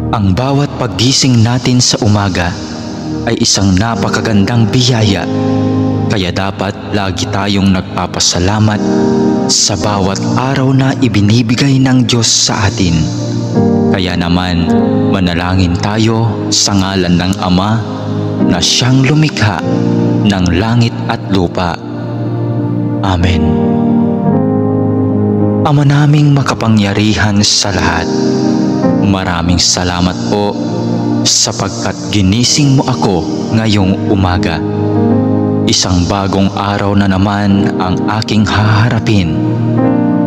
Ang bawat paggising natin sa umaga ay isang napakagandang biyaya, kaya dapat lagi tayong nagpapasalamat sa bawat araw na ibinibigay ng Diyos sa atin. Kaya naman, manalangin tayo sa ngalan ng Ama na siyang lumikha ng langit at lupa. Amen. Ama naming makapangyarihan sa lahat, maraming salamat po sapagkat ginising mo ako ngayong umaga. Isang bagong araw na naman ang aking haharapin.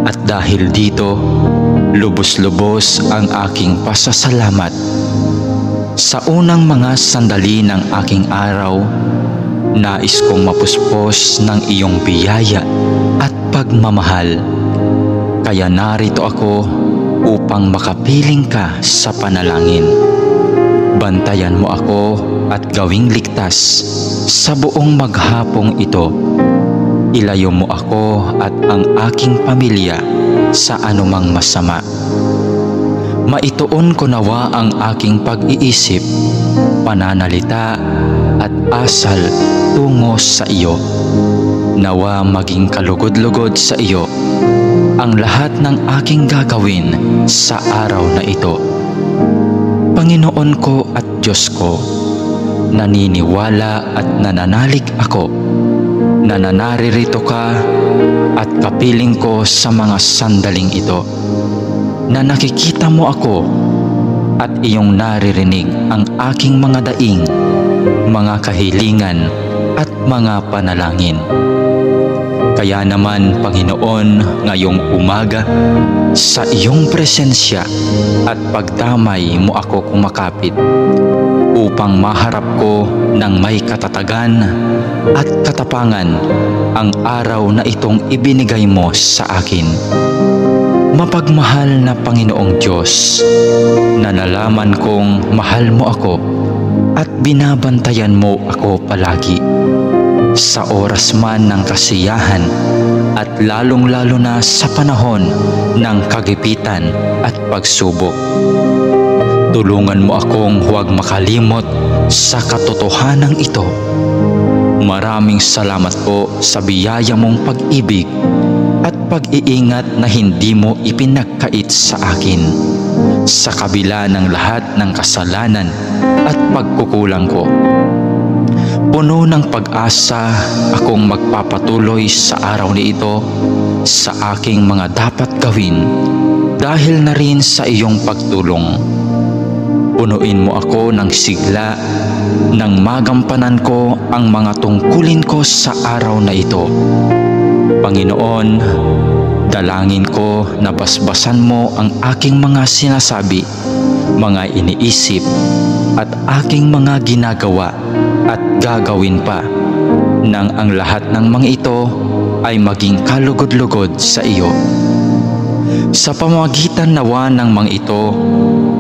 At dahil dito, lubos-lubos ang aking pasasalamat. Sa unang mga sandali ng aking araw, nais kong mapuspos ng iyong biyaya at pagmamahal. Kaya narito ako upang makapiling ka sa panalangin. Bantayan mo ako at gawing ligtas sa buong maghapong ito. Ilayo mo ako at ang aking pamilya sa anumang masama. Maituon ko nawa ang aking pag-iisip, pananalita at asal tungo sa iyo. Nawa maging kalugod-lugod sa iyo ang lahat ng aking gagawin sa araw na ito. Panginoon ko at Diyos ko, naniniwala at nananalig ako na naririto ka at kapiling ko sa mga sandaling ito, na nakikita mo ako at iyong naririnig ang aking mga daing, mga kahilingan at mga panalangin. Kaya naman, Panginoon, ngayong umaga, sa iyong presensya at pagdamay mo ako kumakapit upang maharap ko ng may katatagan at katapangan ang araw na itong ibinigay mo sa akin. Mapagmahal na Panginoong Diyos, na nalaman kong mahal mo ako at binabantayan mo ako palagi. Sa oras man ng kasiyahan at lalong-lalo na sa panahon ng kagipitan at pagsubok. Tulungan mo akong huwag makalimot sa katotohanan ito. Maraming salamat po sa biyaya mong pag-ibig at pag-iingat na hindi mo ipinagkait sa akin, sa kabila ng lahat ng kasalanan at pagkukulang ko. Puno ng pag-asa akong magpapatuloy sa araw na ito sa aking mga dapat gawin dahil na rin sa iyong pagtulong. Punuin mo ako ng sigla nang magampanan ko ang mga tungkulin ko sa araw na ito. Panginoon, dalangin ko na basbasan mo ang aking mga sinasabi, mga iniisip at aking mga ginagawa at gagawin pa, nang ang lahat ng mga ito ay maging kalugod-lugod sa iyo. Sa pamamagitan nawa ng mga ito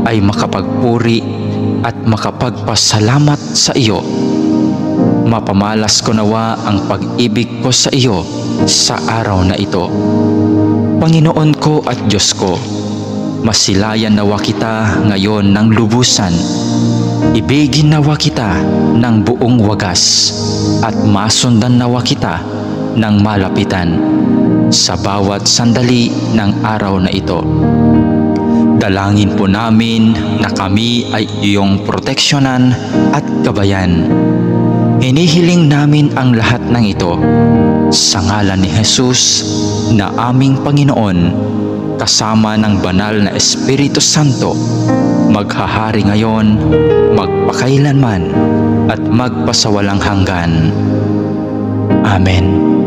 ay makapagpuri at makapagpasalamat sa iyo. Mapamalas ko nawa ang pag-ibig ko sa iyo sa araw na ito. Panginoon ko at Diyos ko, masilayan nawa kita ngayon ng lubusan. Ibigin nawa kita ng buong wagas at masundan nawa kita ng malapitan sa bawat sandali ng araw na ito. Dalangin po namin na kami ay iyong proteksyonan at gabayan. Hinihiling namin ang lahat ng ito sa ngalan ni Jesus na aming Panginoon, kasama ng banal na Espiritu Santo, maghahari ngayon, magpakailanman at magpasawalang hanggan. Amen.